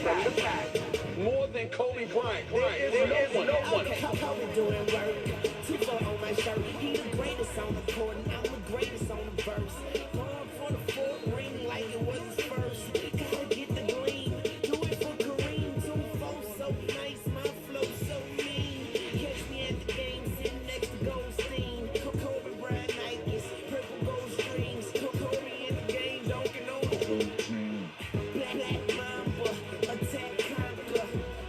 from the pack. More than Kobe Bryant. There is no one. Kobe doing work. 2-4 on my shirt. He the greatest on the court, and I'm the greatest on the verse. Going for the fourth ring like it was his first. Gotta get the gleam. Do it for Kareem. 2-4 so nice, my flow so mean. Catch me at the game, sitting next to Goldstein. Kobe Bryant Nikes, purple gold strings. Kobe in the game, dunking on the whole team. Black Mamba, attack conquer.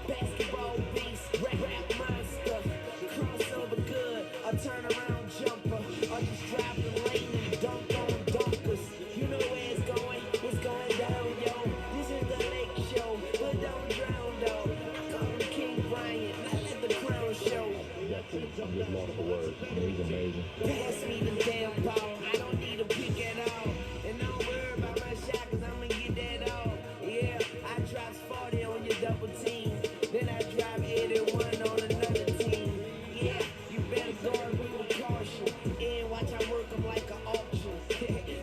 Basketball beast, rap monster. Crossover good, a turnaround jumper. Or just drive the lane and dunk on dunkers. You know where it's going down, yo. This is the Lake Show, but don't drown, though. I call him King Bryant, not let the crown show. I'm just lost for words. I mean, he's amazing. Pass me the damn ball, I don't need a pick at all. And don't worry about my shot, cause I'ma get that all. Yeah, I drops 40 on your double team. Then I drop 81 on another team. Yeah, you better guard me with caution. And watch I work them like an auction.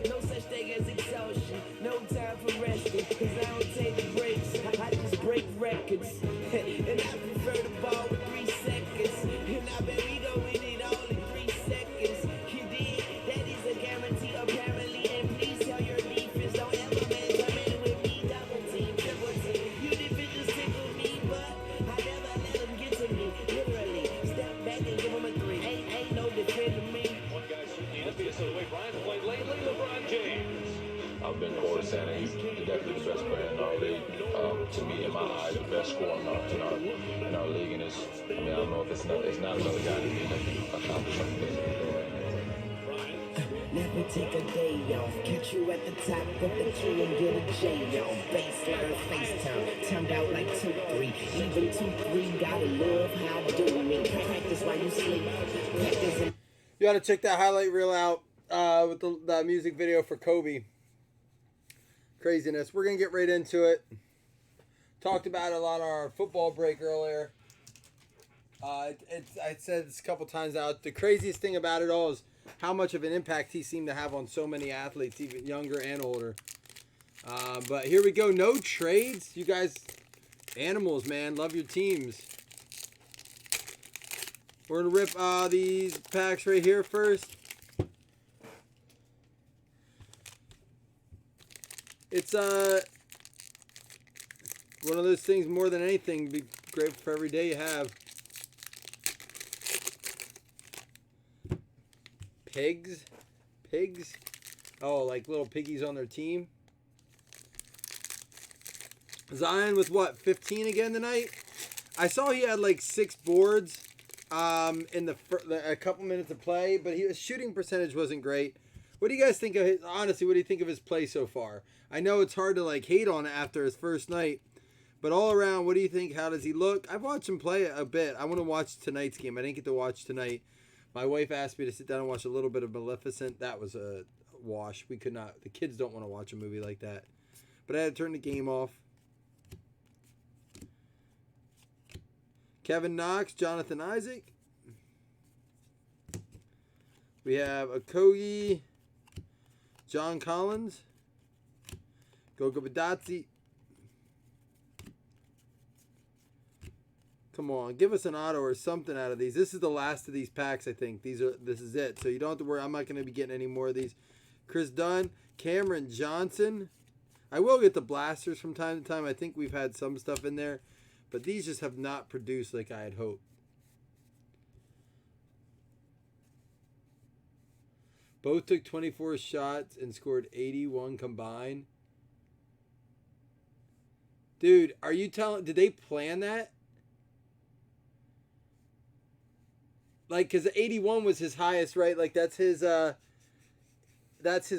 No such thing as exhaustion. No time for resting. Cause I don't take the breaks. I just break records. And I prefer the ball with 3 seconds. And I bet we go win it all in 3 seconds. You did? That is a guarantee apparently. And please tell your defense don't ever man come in with me. Double team, triple team. You defenders tickle me, but I never let them get to me. Literally, step back and give them a 3. Ain't no defending me. One guy certainly envious of the way Bryant's played lately, LeBron James. I've been courtside, and he's definitely the best player in our league. To me, in my eyes, the best scorer in our league. And I don't know if it's not another guy that can accomplish something this Never take a day off. Catch you at the top of the key and get a J on. Baseline FaceTime. Turned out like 2-3. Even 2-3. Gotta love how I do me. Practice while you sleep. Practice. You got to check that highlight reel out with the music video for Kobe. Craziness. We're going to get right into it. Talked about it a lot on our football break earlier. I said this a couple times now. The craziest thing about it all is how much of an impact he seemed to have on so many athletes, even younger and older. But here we go. No trades. You guys, animals, man. Love your teams. We're going to rip these packs right here first. It's one of those things more than anything. Be grateful for every day you have. Pigs. Oh, like little piggies on their team. Zion with what, 15 again tonight? I saw he had like 6 boards in a couple minutes of play, but his shooting percentage wasn't great. What do you guys think of his, honestly, what do you think of his play so far? I know it's hard to like hate on it after his first night, but all around, what do you think? How does he look? I've watched him play a bit. I want to watch tonight's game. I didn't get to watch tonight. My wife asked me to sit down and watch a little bit of Maleficent. That was a wash. We could not. The kids don't want to watch a movie like that. But I had to turn the game off. Kevin Knox, Jonathan Isaac. We have Okogie, John Collins, Goga Badatsi. Come on, give us an auto or something out of these. This is the last of these packs, I think. This is it. So you don't have to worry. I'm not going to be getting any more of these. Chris Dunn, Cameron Johnson. I will get the blasters from time to time. I think we've had some stuff in there. But these just have not produced like I had hoped. Both took 24 shots and scored 81 combined. Dude, are you telling... Did they plan that? Like, because 81 was his highest, right? Like, that's his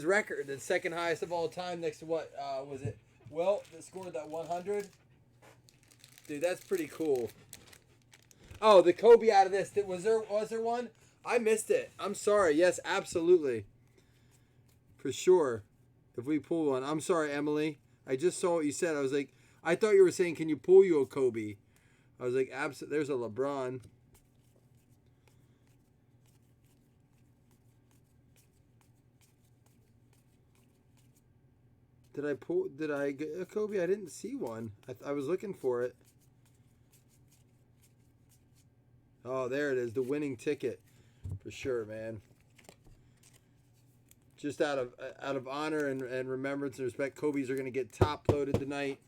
record. The second highest of all time next to what was it? Well, that scored that 100. Dude, that's pretty cool. Oh, the Kobe out of this. Was there one? I missed it. I'm sorry. Yes, absolutely. For sure. If we pull one. I'm sorry, Emily. I just saw what you said. I was like, I thought you were saying, can you pull you a Kobe? I was like, there's a LeBron. Did I get a Kobe? I didn't see one. I was looking for it. Oh, there it is. The winning ticket. For sure, man. Just out of honor and remembrance and respect, Kobe's are going to get top loaded tonight.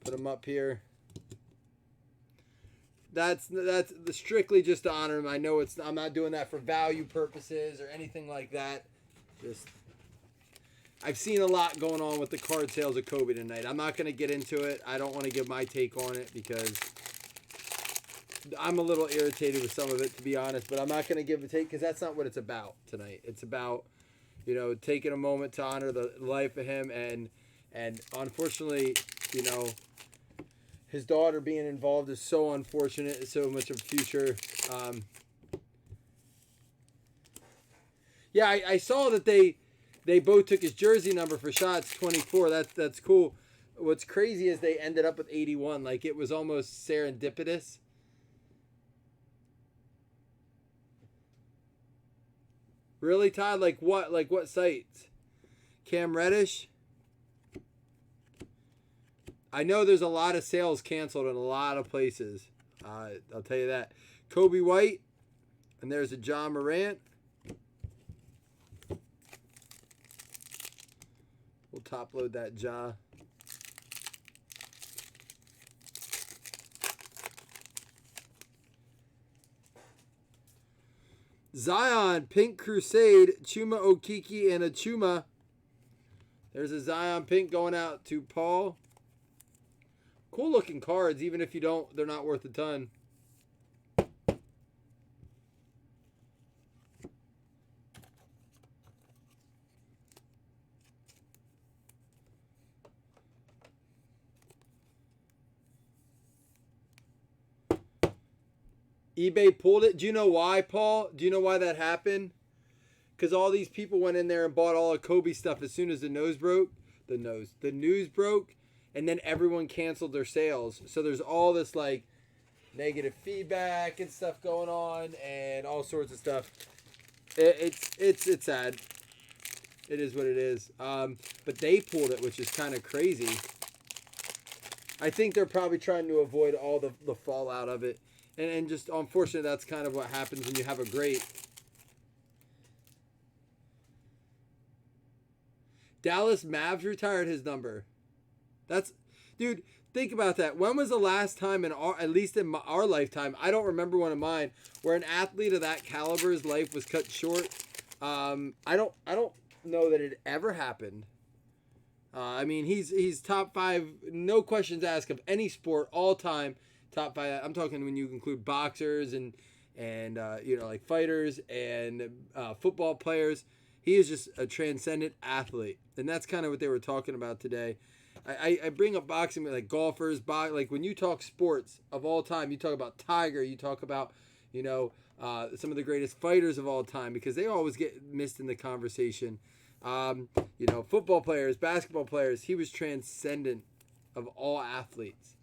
Put them up here. That's strictly just to honor him. I know I'm not doing that for value purposes or anything like that. Just I've seen a lot going on with the card sales of Kobe tonight. I'm not going to get into it. I don't want to give my take on it because I'm a little irritated with some of it, to be honest. But I'm not going to give a take because that's not what it's about tonight. It's about, taking a moment to honor the life of him. And unfortunately, his daughter being involved is so unfortunate. It's so much of a future. Yeah, I saw that they both took his jersey number for shots, 24. That's cool. What's crazy is they ended up with 81. Like, it was almost serendipitous. Really, Todd? Like what? Like what sites? Cam Reddish? I know there's a lot of sales canceled in a lot of places. I'll tell you that. Kobe White. And there's a John Morant. We'll top load that Ja. Zion, Pink Crusade, Chuma Okiki, and a Chuma. There's a Zion Pink going out to Paul. Cool looking cards, even if they're not worth a ton. eBay pulled it. Do you know why, Paul? Do you know why that happened? Because all these people went in there and bought all of Kobe stuff as soon as the news broke. The news broke, and then everyone canceled their sales. So there's all this like negative feedback and stuff going on, and all sorts of stuff. It's sad. It is what it is. But they pulled it, which is kind of crazy. I think they're probably trying to avoid all the fallout of it. And just, unfortunately, that's kind of what happens when you have a great. Dallas Mavs retired his number. Dude, think about that. When was the last time, at least in our lifetime, I don't remember one of mine, where an athlete of that caliber's life was cut short? I don't know that it ever happened. I mean, he's top 5, no questions asked, of any sport all time. Top 5. I'm talking when you include boxers and like fighters and football players. He is just a transcendent athlete, and that's kind of what they were talking about today. I bring up boxing, like golfers, like when you talk sports of all time, you talk about Tiger, you talk about some of the greatest fighters of all time, because they always get missed in the conversation. Football players, basketball players. He was transcendent of all athletes.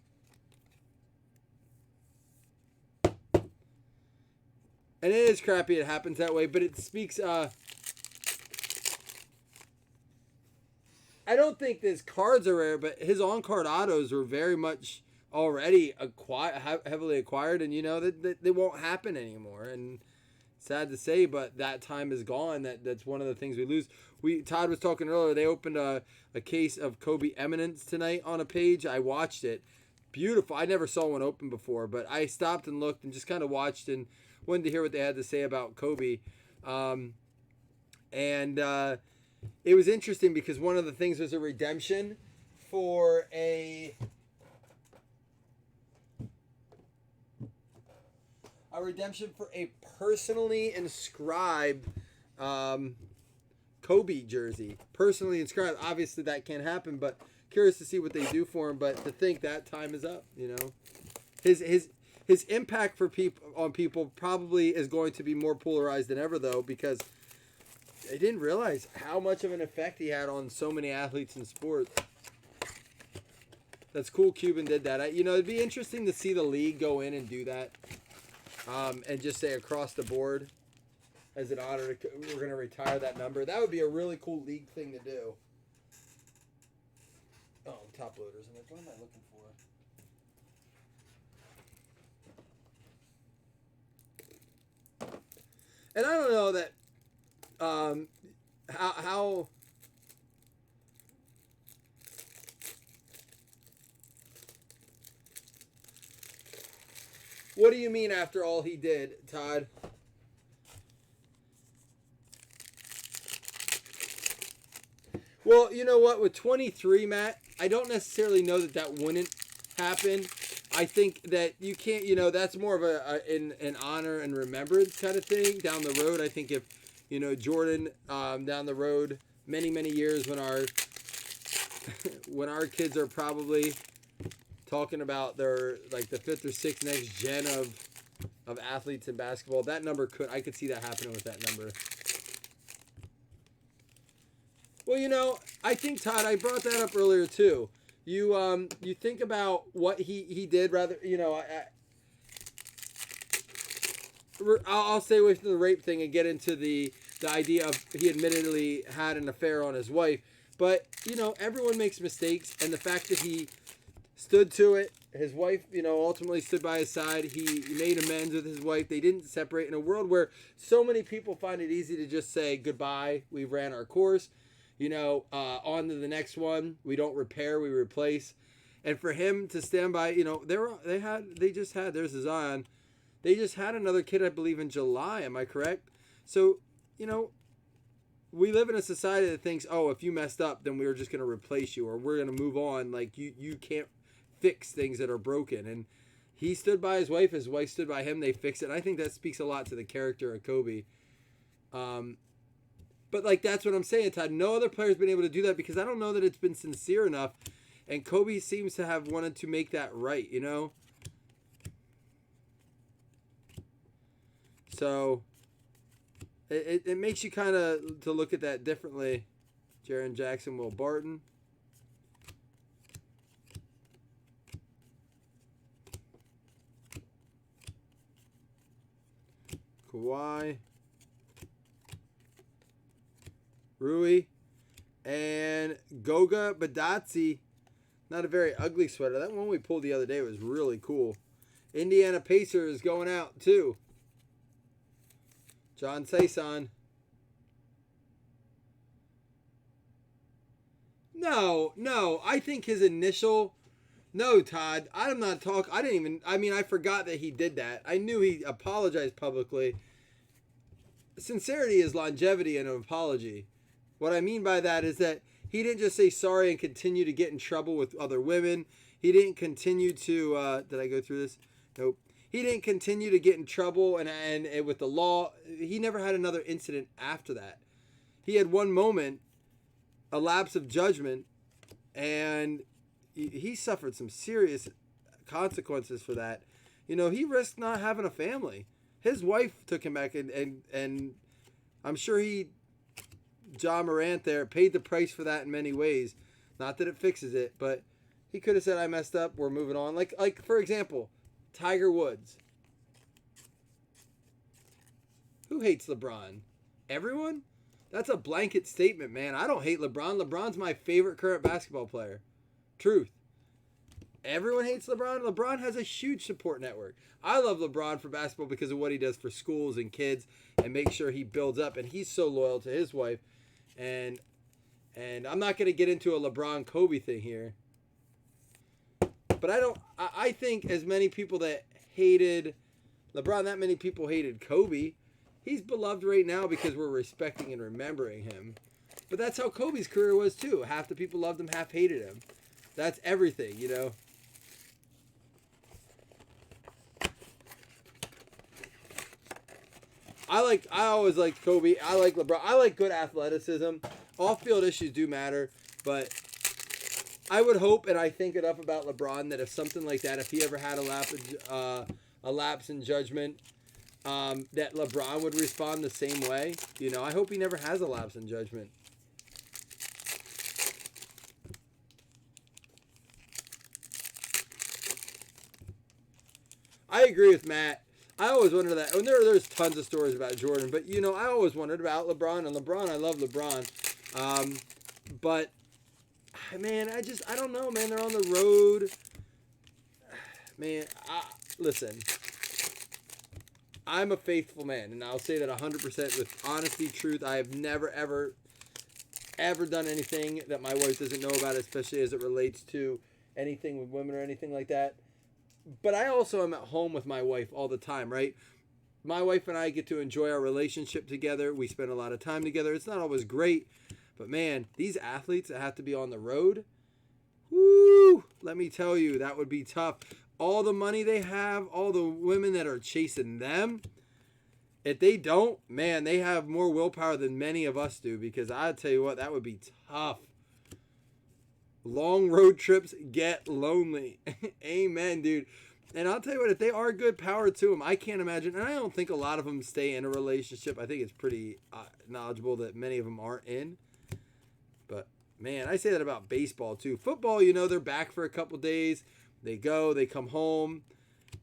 And it is crappy it happens that way, but it speaks. I don't think his cards are rare, but his on-card autos were very much already heavily acquired, and that they won't happen anymore. And sad to say, but that time is gone. That's one of the things we lose. Todd was talking earlier. They opened a case of Kobe Eminence tonight on a page. I watched it. Beautiful. I never saw one open before, but I stopped and looked and just kind of watched and wanted to hear what they had to say about Kobe. It was interesting because one of the things was a redemption for a personally inscribed Kobe jersey. Personally inscribed. Obviously that can't happen, but curious to see what they do for him. But to think that time is up, His impact on people probably is going to be more polarized than ever, though, because they didn't realize how much of an effect he had on so many athletes in sports. That's cool Cuban did that. It'd be interesting to see the league go in and do that, and just say across the board, as an honor, we're going to retire that number. That would be a really cool league thing to do. Oh, top loaders. I'm like, what am I looking for? And I don't know that how what do you mean after all he did, Todd? Well, you know what? With 23, Matt, I don't necessarily know that that wouldn't happen. I think that you can't, you know, that's more of an honor and remembrance kind of thing down the road. I think if, you know, Jordan down the road, many years when our when our kids are probably talking about their like the fifth or sixth next gen of athletes in basketball, that number I could see that happening with that number. Well, you know, I think, Todd, I brought that up earlier too. You think about what he did, rather, you know, I'll stay away from the rape thing and get into the idea of he admittedly had an affair on his wife. But, you know, everyone makes mistakes, and the fact that he stood to it, his wife, you know, ultimately stood by his side. He made amends with his wife. They didn't separate in a world where so many people find it easy to just say goodbye. We ran our course. You know, on to the next one. We don't repair, we replace. And for him to stand by, you know, they just had, there's his Zion. They just had another kid, I believe, in July. Am I correct? So, you know, we live in a society that thinks, oh, if you messed up, then we're just going to replace you or we're going to move on. Like, you can't fix things that are broken. And he stood by his wife stood by him. They fixed it. And I think that speaks a lot to the character of Kobe. But, like, that's what I'm saying, Todd. No other player's been able to do that because I don't know that it's been sincere enough. And Kobe seems to have wanted to make that right, you know? So, it makes you kind of to look at that differently. Jaren Jackson, Will Barton. Kawhi. Rui, and Goga Badatsi. Not a very ugly sweater. That one we pulled the other day was really cool. Indiana Pacers going out too. John Saison. No. I think his initial. No, Todd. I'm not talking. I forgot that he did that. I knew he apologized publicly. Sincerity is longevity and an apology. What I mean by that is that he didn't just say sorry and continue to get in trouble with other women. He didn't continue to, did I go through this? Nope. He didn't continue to get in trouble and with the law. He never had another incident after that. He had one moment, a lapse of judgment, and he suffered some serious consequences for that. You know, he risked not having a family. His wife took him back and I'm sure John Morant there paid the price for that in many ways. Not that it fixes it, but he could have said, I messed up, we're moving on. Like for example, Tiger Woods. Who hates LeBron? Everyone? That's a blanket statement, man. I don't hate LeBron. LeBron's my favorite current basketball player. Truth. Everyone hates LeBron. LeBron has a huge support network. I love LeBron for basketball because of what he does for schools and kids and make sure he builds up. And he's so loyal to his wife. And I'm not going to get into a LeBron Kobe thing here. But I think as many people that hated LeBron, that many people hated Kobe. He's beloved right now because we're respecting and remembering him. But that's how Kobe's career was too. Half the people loved him, half hated him. That's everything, you know. I always liked Kobe. I like LeBron. I like good athleticism. Off-field issues do matter, but I would hope, and I think enough about LeBron, that if something like that, if he ever had a lapse in judgment, that LeBron would respond the same way. You know, I hope he never has a lapse in judgment. I agree with Matt. I always wondered that. And there's tons of stories about Jordan, but you know, I always wondered about LeBron. And LeBron, I love LeBron. But man, I don't know, man. They're on the road. Man, listen. I'm a faithful man, and I'll say that 100% with honesty, truth. I have never, ever done anything that my wife doesn't know about, especially as it relates to anything with women or anything like that. But I also am at home with my wife all the time, right? My wife and I get to enjoy our relationship together. We spend a lot of time together. It's not always great, but man, these athletes that have to be on the road, whoo, let me tell you, that would be tough. All the money they have, all the women that are chasing them, if they don't, man, they have more willpower than many of us do, because I tell you what, that would be tough. Long road trips get lonely. Amen, dude. And I'll tell you what, if they are good, power to them. I can't imagine, and I don't think a lot of them stay in a relationship. I think it's pretty knowledgeable that many of them aren't in. But, man, I say that about baseball, too. Football, you know, they're back for a couple days. They go, they come home,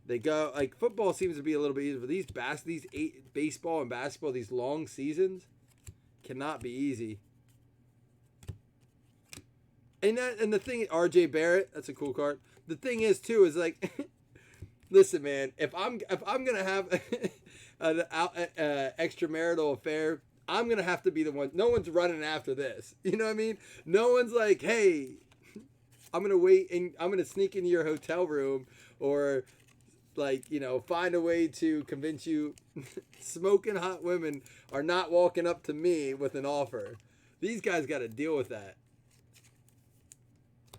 they go. Like, football seems to be a little bit easier. But these baseball and basketball, these long seasons, cannot be easy. And the thing, RJ Barrett, that's a cool card. The thing is, too, is like, listen, man, if I'm gonna have an extramarital affair, I'm gonna have to be the one. No one's running after this. You know what I mean? No one's like, hey, I'm gonna wait and I'm gonna sneak into your hotel room, or like, you know, find a way to convince you. Smoking hot women are not walking up to me with an offer. These guys got to deal with that.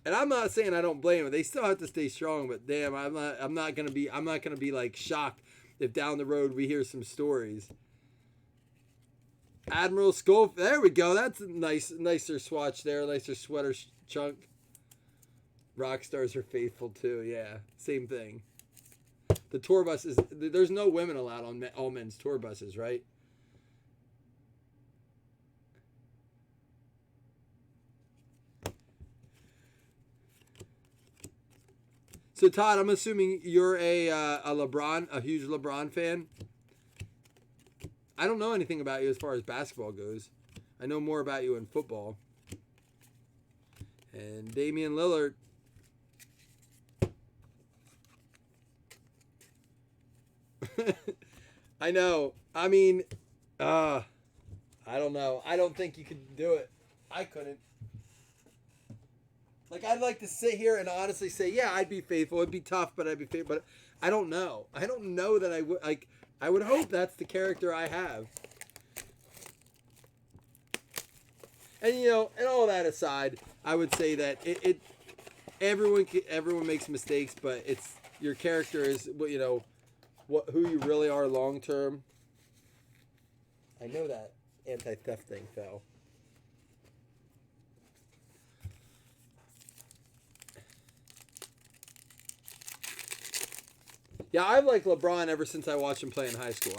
And I'm not saying I don't blame them. They still have to stay strong, but damn, I'm not gonna be like shocked if down the road we hear some stories. Admiral Skull, there we go. That's a nicer swatch there, nicer sweater chunk. Rock stars are faithful too. Yeah, same thing. The tour buses, there's no women allowed on all men's tour buses, right? So Todd, I'm assuming you're a huge LeBron fan. I don't know anything about you as far as basketball goes. I know more about you in football. And Damian Lillard. I know. I mean, I don't know. I don't think you could do it. I couldn't. Like, I'd like to sit here and honestly say, yeah, I'd be faithful. It'd be tough, but I'd be faithful. But I don't know. I don't know that I would. Like, I would hope that's the character I have. And, you know, and all that aside, I would say that everyone makes mistakes, but it's your character is, you know, who you really are long term. I know that anti-theft thing fell. Yeah, I've liked LeBron ever since I watched him play in high school.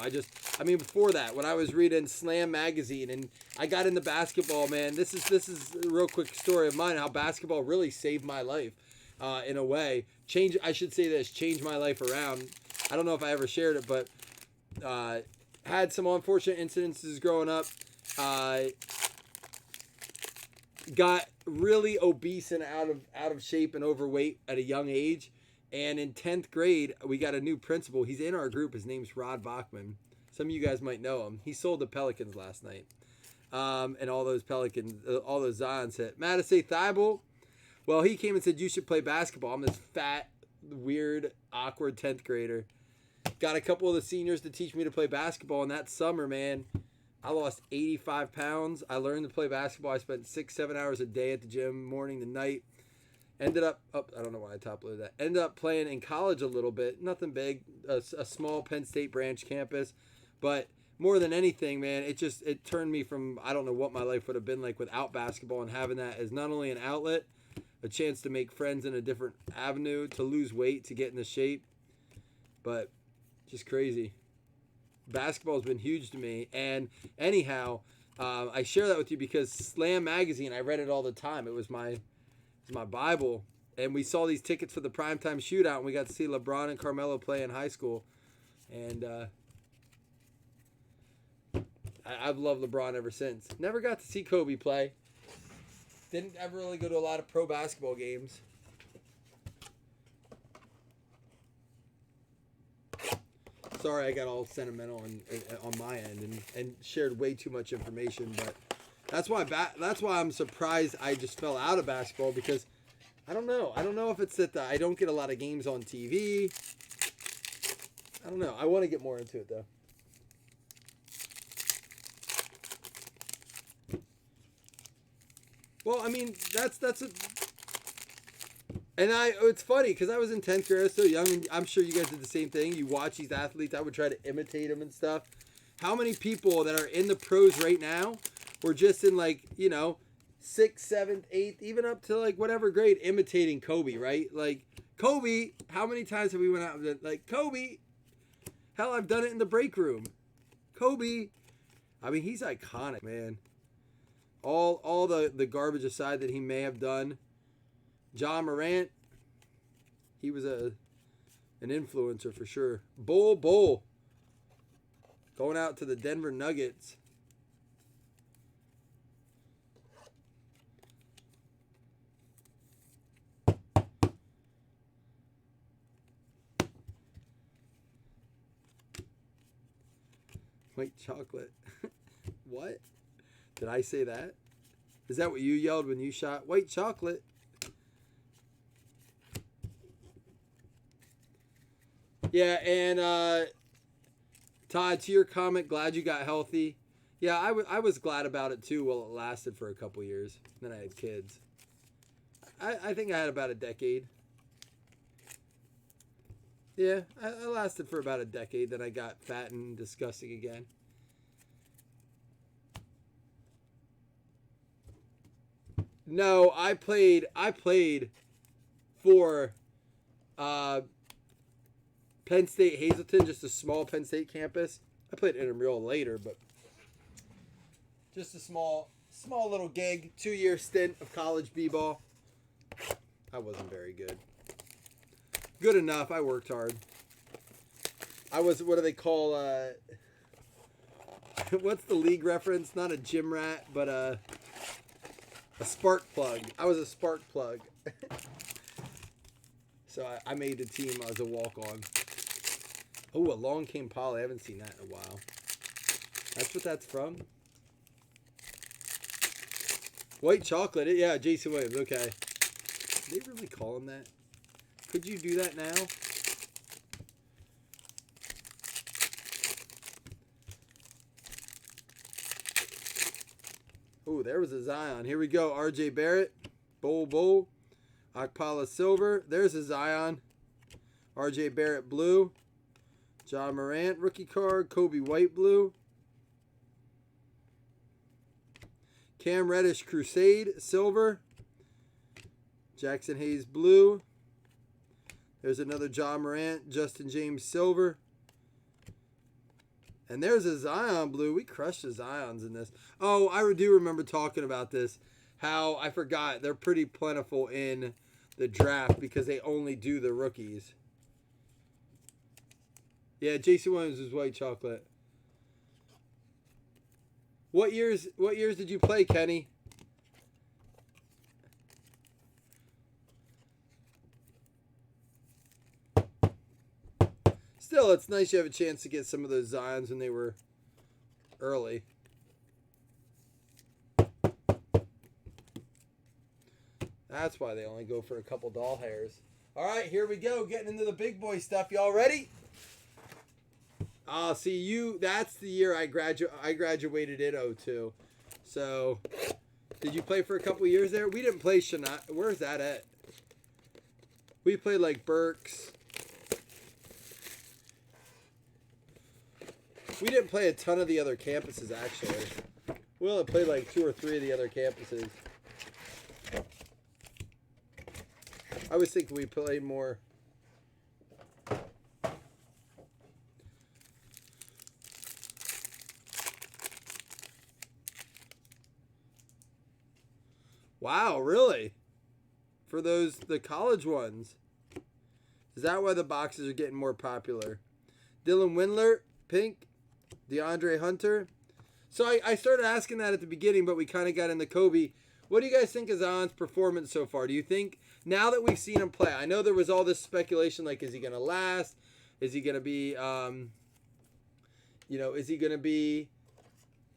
I mean, before that, when I was reading Slam magazine and I got into basketball, man, this is a real quick story of mine, how basketball really saved my life in a way. Changed my life around. I don't know if I ever shared it, but had some unfortunate incidences growing up. Got really obese and out of shape and overweight at a young age. And in 10th grade, we got a new principal. He's in our group. His name's Rod Bachman. Some of you guys might know him. He sold the Pelicans last night. And all those Pelicans, all those Zions hit. Matisse Thybulle, well, he came and said, you should play basketball. I'm this fat, weird, awkward 10th grader. Got a couple of the seniors to teach me to play basketball. And that summer, man, I lost 85 pounds. I learned to play basketball. I spent 6-7 hours a day at the gym, morning to night. Ended up, I don't know why I top-loaded that. Ended up playing in college a little bit. Nothing big. A small Penn State branch campus. But more than anything, man, it turned me from, I don't know what my life would have been like without basketball, and having that as not only an outlet, a chance to make friends in a different avenue, to lose weight, to get into shape. But just crazy. Basketball has been huge to me. And anyhow, I share that with you because Slam magazine, I read it all the time. It was my Bible. And we saw these tickets for the primetime shootout, and we got to see LeBron and Carmelo play in high school. And I've loved LeBron ever since. Never got to see Kobe play. Didn't ever really go to a lot of pro basketball games. Sorry, I got all sentimental on my end and shared way too much information, but that's why I'm surprised I just fell out of basketball, because I don't know. I don't know if it's that I don't get a lot of games on TV. I don't know. I want to get more into it though. Well, I mean, that's a, and it's funny because I was in 10th grade, I was so young, and I'm sure you guys did the same thing. You watch these athletes, I would try to imitate them and stuff. How many people that are in the pros right now were just in, like, you know, 6th, 7th, 8th, even up to like whatever grade, imitating Kobe, right? Like, Kobe, how many times have we went out and like, Kobe, hell, I've done it in the break room. Kobe, I mean, he's iconic, man. All the garbage aside that he may have done. John Morant, he was an influencer for sure. Bull, going out to the Denver Nuggets. White chocolate. What? Did I say that? Is that what you yelled when you shot? White chocolate. Yeah, and Todd, to your comment, glad you got healthy. Yeah, I was glad about it too. Well, it lasted for a couple years. Then I had kids. I think I had about a decade. Yeah, I lasted for about a decade. Then I got fat and disgusting again. No, I played for Penn State Hazleton, just a small Penn State campus. I played intramural later, but just a small little gig, 2-year stint of college b-ball. I wasn't very good. Good enough. I worked hard. I was, what do they call, what's the league reference? Not a gym rat, but a spark plug. I was a spark plug. So I made the team as a walk-on. Oh, Along Came Polly. I haven't seen that in a while. That's what that's from? White chocolate. Yeah, Jason Williams. Okay. Did they really call him that? Could you do that now? Oh, there was a Zion. Here we go. RJ Barrett. Bull. Akpala Silver. There's a Zion. RJ Barrett Blue. John Morant rookie card. Kobe White Blue. Cam Reddish Crusade Silver. Jackson Hayes Blue. There's another John Morant. Justin James Silver. And there's a Zion Blue. We crushed the Zions in this. Oh, I do remember talking about this. How I forgot they're pretty plentiful in the draft because they only do the rookies. Yeah, Jason Williams was white chocolate. What years did you play, Kenny? Still, it's nice you have a chance to get some of those Zions when they were early. That's why they only go for a couple doll hairs. All right, here we go. Getting into the big boy stuff. Y'all ready? See you. That's the year I graduated in 02. So, did you play for a couple years there? We didn't play Shania. Where's that at? We played like Berks. We didn't play a ton of the other campuses, actually. We only played like 2 or 3 of the other campuses. I was thinking we played more. Wow, really? For the college ones. Is that why the boxes are getting more popular? Dylan Windler, pink. DeAndre Hunter. So I started asking that at the beginning, but we kind of got into Kobe. What do you guys think of Zion's performance so far? Do you think, now that we've seen him play, I know there was all this speculation, like, is he going to last? Is he going to be, is he going to be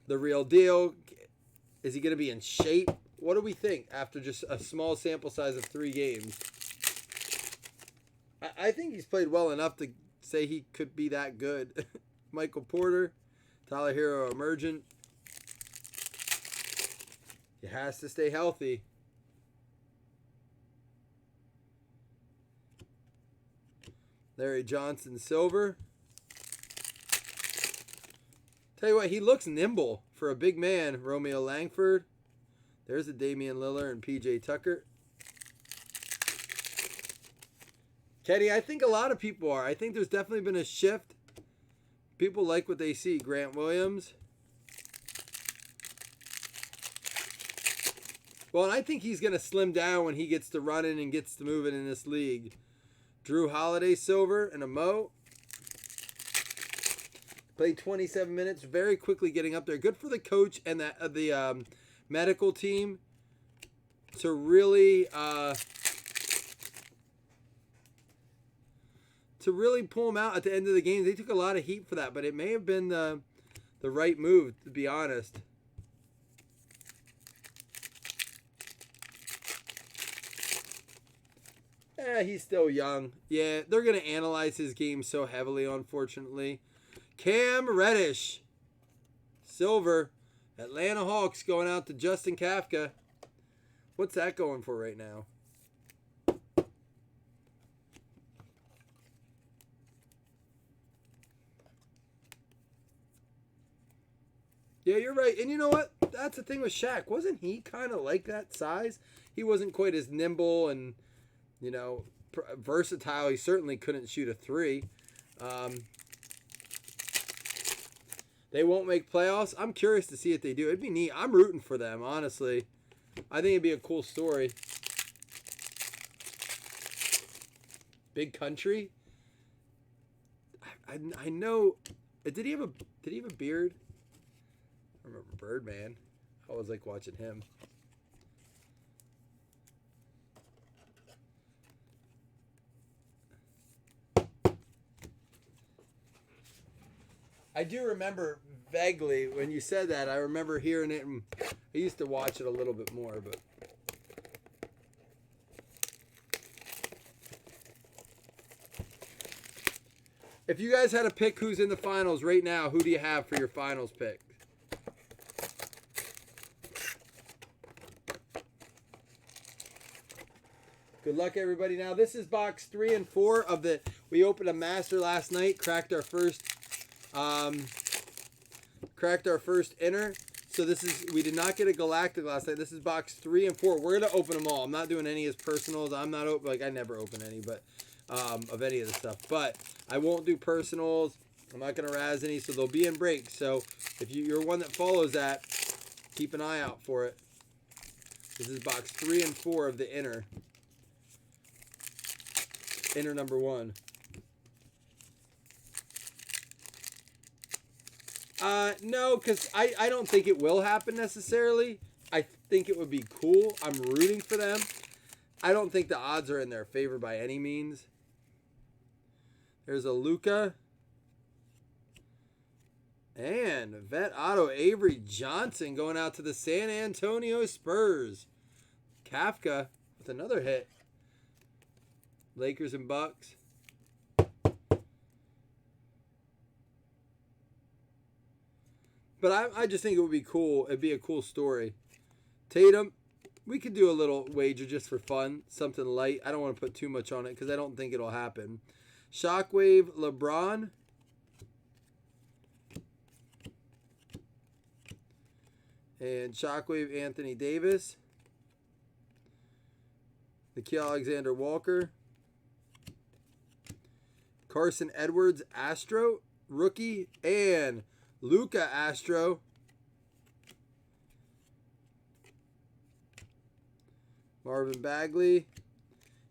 the real deal? Is he going to be in shape? What do we think after just a small sample size of 3 games? I think he's played well enough to say he could be that good. Michael Porter, Tyler Hero emergent. He has to stay healthy. Larry Johnson silver. Tell you what, he looks nimble for a big man. Romeo Langford. There's a Damian Lillard and PJ Tucker. Kenny, I think a lot of people are. I think there's definitely been a shift. People like what they see. Grant Williams. Well, and I think he's going to slim down when he gets to running and gets to moving in this league. Drew Holiday silver and a Mo. Played 27 minutes, very quickly getting up there. Good for the coach and the medical team to really pull him out at the end of the game. They took a lot of heat for that, but it may have been the right move, to be honest. He's still young. Yeah, they're going to analyze his game so heavily, unfortunately. Cam Reddish. Silver. Atlanta Hawks going out to Justin Kafka. What's that going for right now? Yeah, you're right. And you know what? That's the thing with Shaq. Wasn't he kind of like that size? He wasn't quite as nimble and, versatile. He certainly couldn't shoot a 3. They won't make playoffs. I'm curious to see if they do. It'd be neat. I'm rooting for them, honestly. I think it'd be a cool story. Big country. I know. Did he have a beard? I remember Birdman. I always like watching him. I do remember vaguely when you said that. I remember hearing it, and I used to watch it a little bit more. But if you guys had to pick who's in the finals right now, who do you have for your finals pick? Good luck, everybody. Now, this is box 3 and 4 of the. We opened a master last night. Cracked our first inner. So this is, we did not get a galactic last night. This is box 3 and 4. We're gonna open them all. I'm not doing any as personals. I'm not open, like I never open any, but of any of the stuff. But I won't do personals. I'm not gonna razz any, so they'll be in breaks. So if you're one that follows that, keep an eye out for it. This is box 3 and 4 of the inner. Inner number 1. No, because I don't think it will happen necessarily. I think it would be cool. I'm rooting for them. I don't think the odds are in their favor by any means. There's a Luka. And vet auto Avery Johnson going out to the San Antonio Spurs. Kafka with another hit. Lakers and Bucks. But I just think it would be cool. It'd be a cool story. Tatum, we could do a little wager just for fun. Something light. I don't want to put too much on it because I don't think it'll happen. Shockwave LeBron. And Shockwave Anthony Davis. Nikhil Alexander Walker. Carson Edwards Astro. Rookie. And Luka Astro. Marvin Bagley.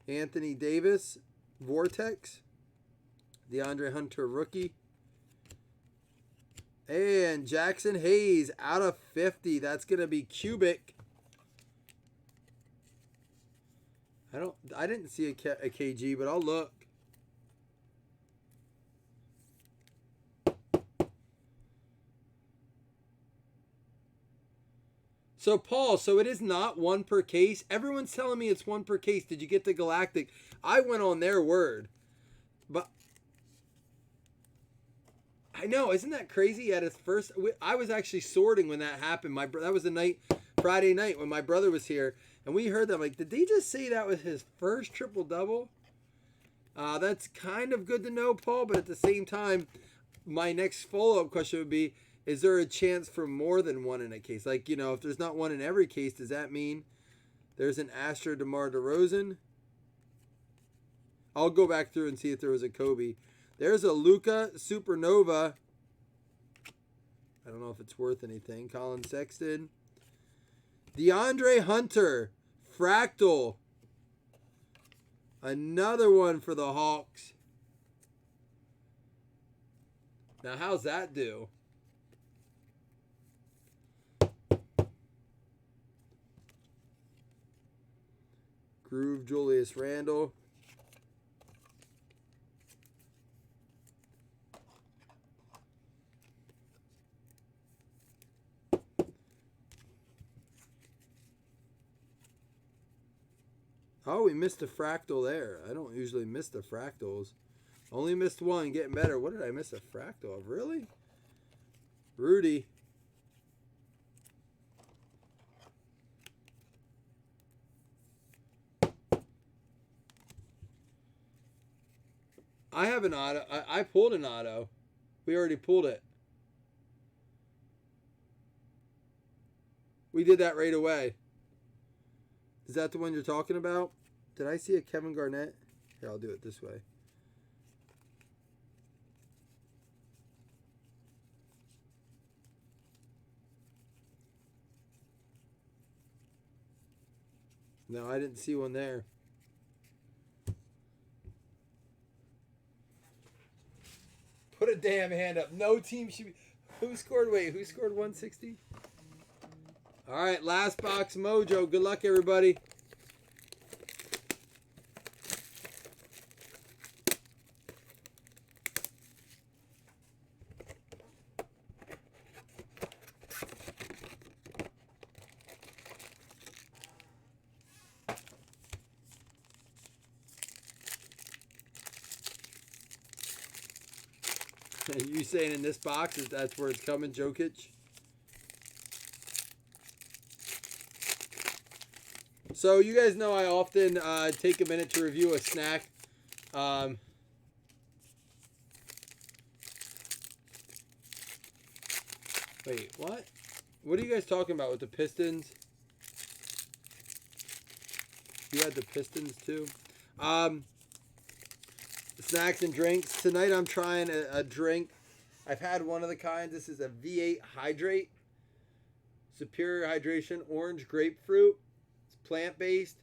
Anthony Davis. Vortex. DeAndre Hunter rookie. And Jackson Hayes out of 50. That's going to be Cubic. I didn't see a KG, but I'll look. So Paul, so it is not one per case. Everyone's telling me it's one per case. Did you get the Galactic? I went on their word, but I know, isn't that crazy? At his first, I was actually sorting when that happened. That was the night, Friday night, when my brother was here, and we heard them. Like, did they just say that was his first triple double? That's kind of good to know, Paul. But at the same time, my next follow-up question would be: is there a chance for more than one in a case? Like, if there's not one in every case, does that mean there's an Astro DeMar DeRozan? I'll go back through and see if there was a Kobe. There's a Luka Supernova. I don't know if it's worth anything. Colin Sexton. DeAndre Hunter. Fractal. Another one for the Hawks. Now, how's that do? Groove Julius Randle. Oh, we missed a fractal there. I don't usually miss the fractals. Only missed one, getting better. What did I miss a fractal of? Really? Rudy. I have an auto. I pulled an auto. We already pulled it. We did that right away. Is that the one you're talking about? Did I see a Kevin Garnett? Here, I'll do it this way. No, I didn't see one there. Put a damn hand up. No team should be... Who scored 160? All right, last box mojo. Good luck, everybody. You saying in this box that's where it's coming, Jokic? So you guys know I often take a minute to review a snack. Wait, what? What are you guys talking about with the Pistons? You had the Pistons too. Snacks and drinks. Tonight I'm trying a drink. I've had one of the kinds. This is a V8 Hydrate. Superior Hydration Orange Grapefruit. It's plant-based.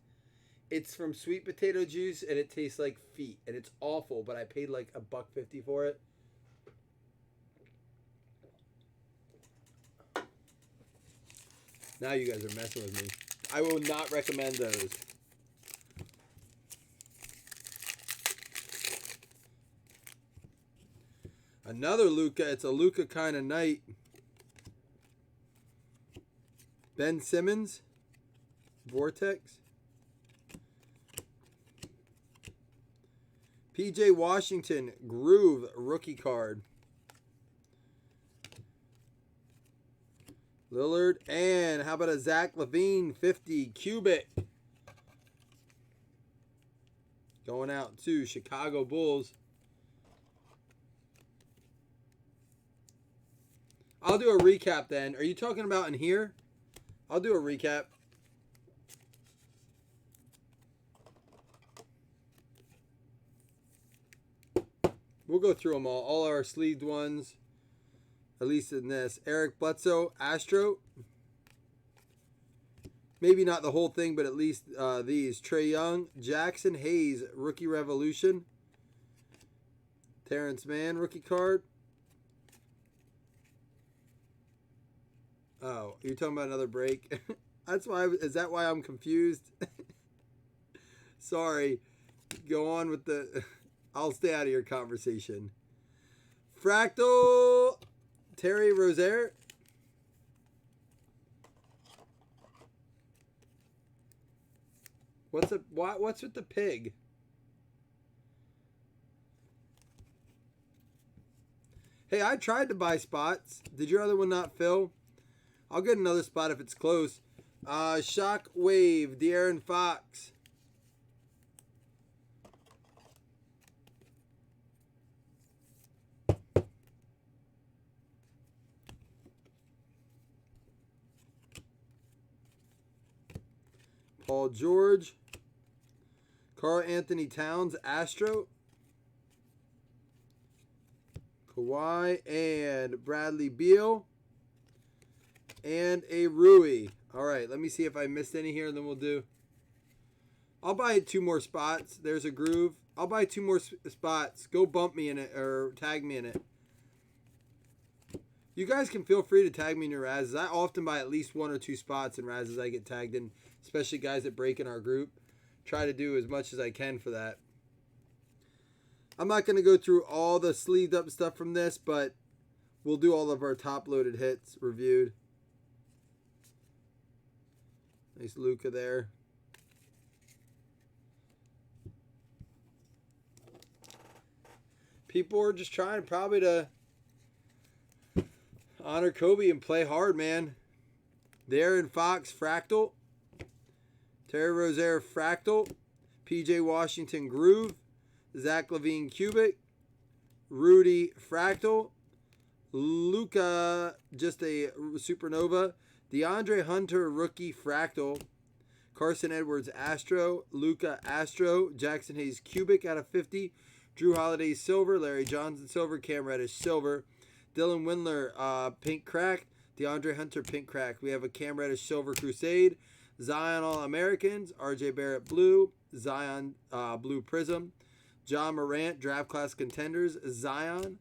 It's from sweet potato juice and it tastes like feet. And it's awful, but I paid like $1.50 for it. Now you guys are messing with me. I will not recommend those. Another Luka. It's a Luka kind of night. Ben Simmons. Vortex. PJ Washington. Groove rookie card. Lillard. And how about a Zach LaVine 50 Cubic. Going out to Chicago Bulls. I'll do a recap then. Are you talking about in here? I'll do a recap. We'll go through them all our sleeved ones, at least in this. Eric Bledsoe, Astro. Maybe not the whole thing, but at least these. Trae Young, Jackson Hayes, Rookie Revolution. Terrence Mann, rookie card. Oh, you're talking about another break? That's why. Is that why I'm confused? Sorry. Go on with the... I'll stay out of your conversation. Fractal Terry Rozier. What's with the pig? Hey, I tried to buy spots. Did your other one not fill? I'll get another spot if it's close. Shock Wave, De'Aaron Fox. Paul George. Karl Anthony Towns, Astro. Kawhi and Bradley Beal. And a Rui. All right, let me see if I missed any here, and then we'll do. I'll buy 2 more spots. There's a groove. I'll buy 2 more spots. Go bump me in it or tag me in it. You guys can feel free to tag me in your Razzes. I often buy at least 1 or 2 spots in Razzes I get tagged in, especially guys that break in our group. Try to do as much as I can for that. I'm not going to go through all the sleeved up stuff from this, but we'll do all of our top loaded hits reviewed. Nice Luka there. People are just trying probably to honor Kobe and play hard, man. De'Aaron Fox, Fractal. Terry Rozier, Fractal. PJ Washington, Groove. Zach LaVine, Cubic. Rudy, Fractal. Luka, just a Supernova. DeAndre Hunter, Rookie, Fractal. Carson Edwards, Astro. Luka, Astro. Jackson Hayes, Cubic out of 50. Drew Holiday, Silver. Larry Johnson, Silver. Cam Reddish, Silver. Dylan Windler, Pink Crack. DeAndre Hunter, Pink Crack. We have a Cam Reddish, Silver Crusade. Zion All-Americans. RJ Barrett, Blue. Zion, Blue Prism. John Morant, Draft Class Contenders. Zion.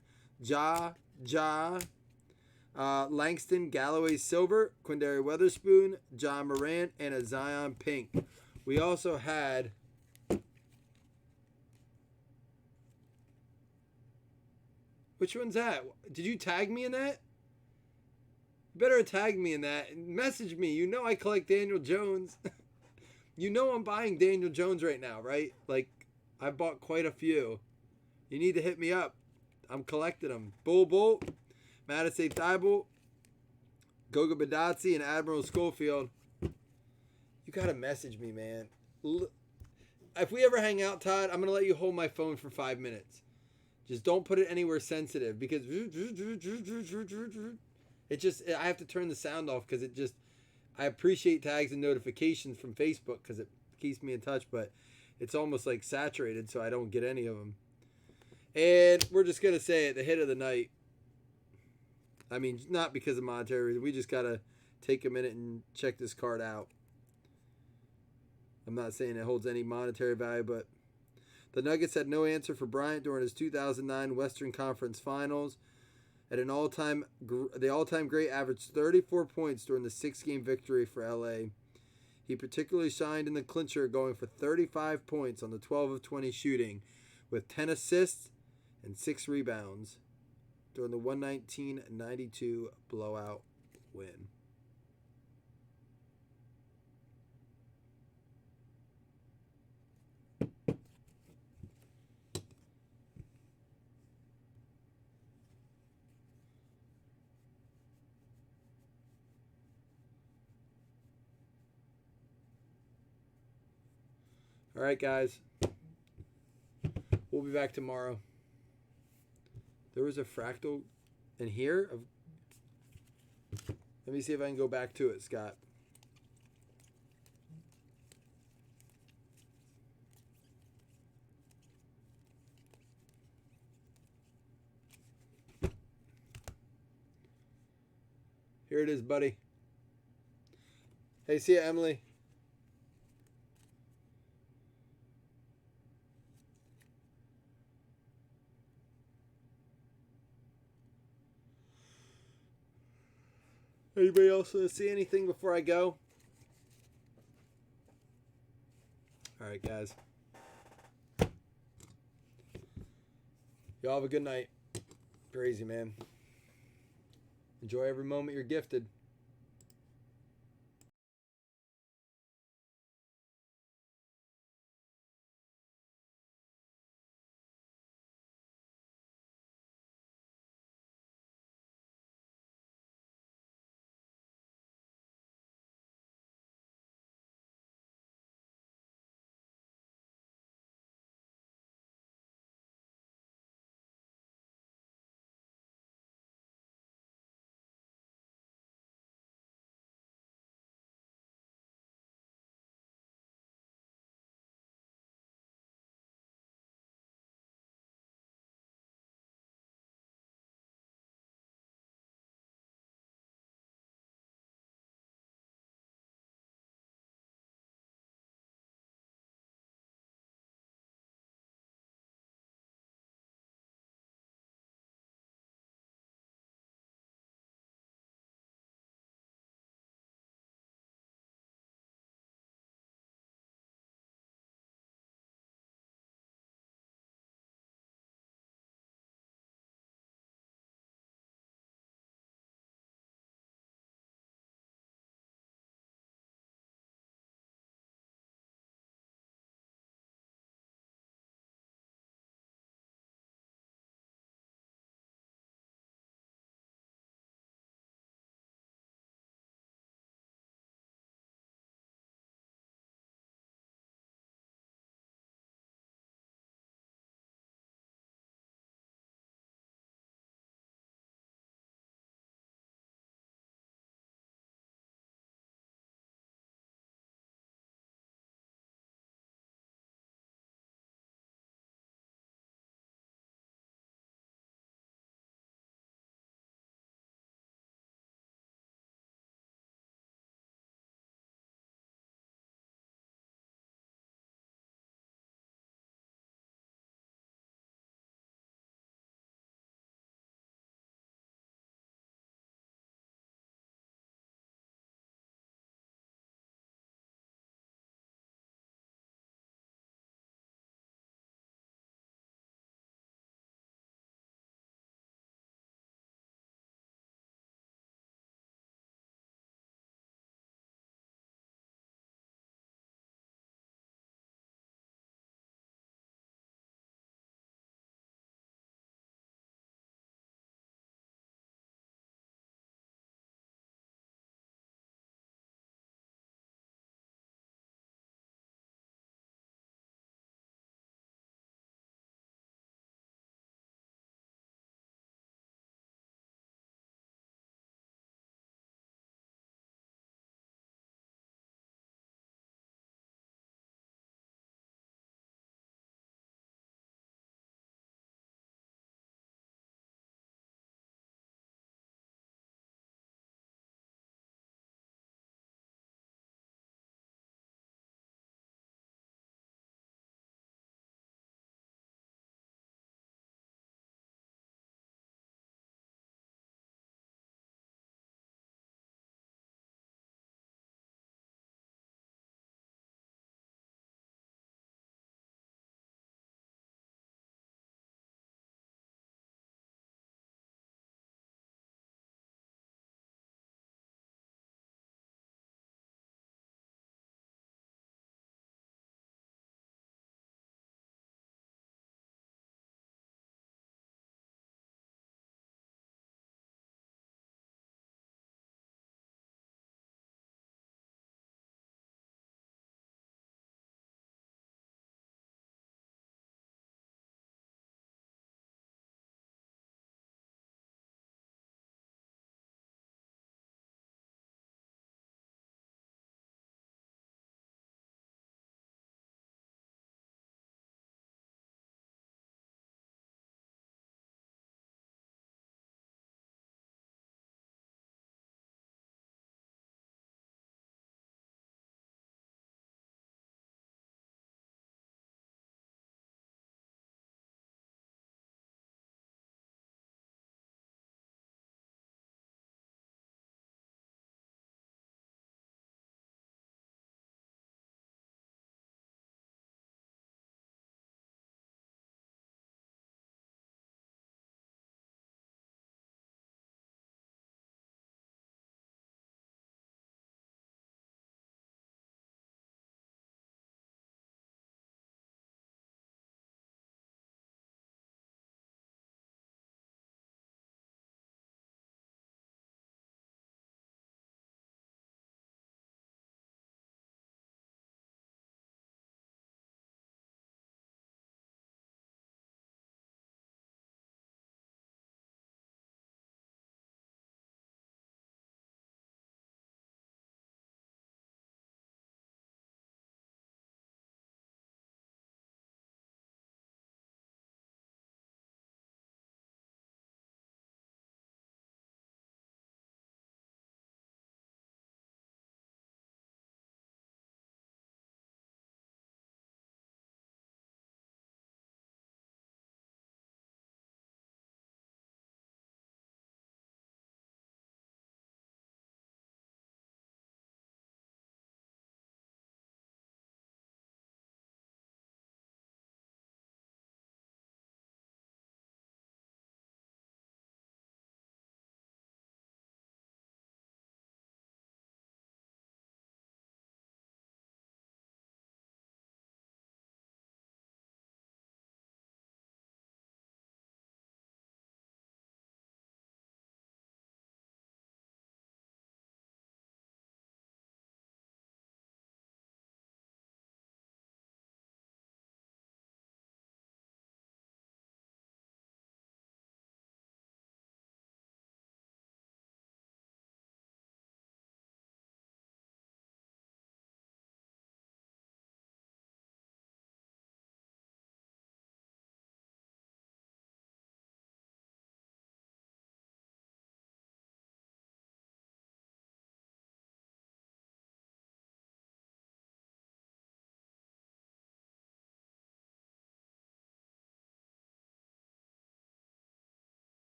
Langston, Galloway, Silver. Quindary Weatherspoon. John Morant, and a Zion Pink. We also had... Which one's that? Did you tag me in that? You better tag me in that. Message me. You know I collect Daniel Jones. You know I'm buying Daniel Jones right now, right? Like, I bought quite a few. You need to hit me up. I'm collecting them. Bull, Madison Thibault, Goga Badazzi, and Admiral Schofield. You got to message me, man. If we ever hang out, Todd, I'm going to let you hold my phone for 5 minutes. Just don't put it anywhere sensitive because it just, I have to turn the sound off because it just, I appreciate tags and notifications from Facebook because it keeps me in touch, but it's almost like saturated so I don't get any of them. And we're just going to say it, the hit of the night. I mean, not because of monetary reasons. We just got to take a minute and check this card out. I'm not saying it holds any monetary value, but the Nuggets had no answer for Bryant during his 2009 Western Conference Finals. At the all-time great averaged 34 points during the 6-game victory for LA. He particularly shined in the clincher, going for 35 points on the 12 of 20 shooting, with 10 assists and 6 rebounds during the 119-92 blowout win. All right, guys. We'll be back tomorrow. There was a fractal in here. Let me see if I can go back to it, Scott. Here it is, buddy. Hey, see ya, Emily. Anybody else see anything before I go? All right, guys. Y'all have a good night. Crazy, man. Enjoy every moment you're gifted.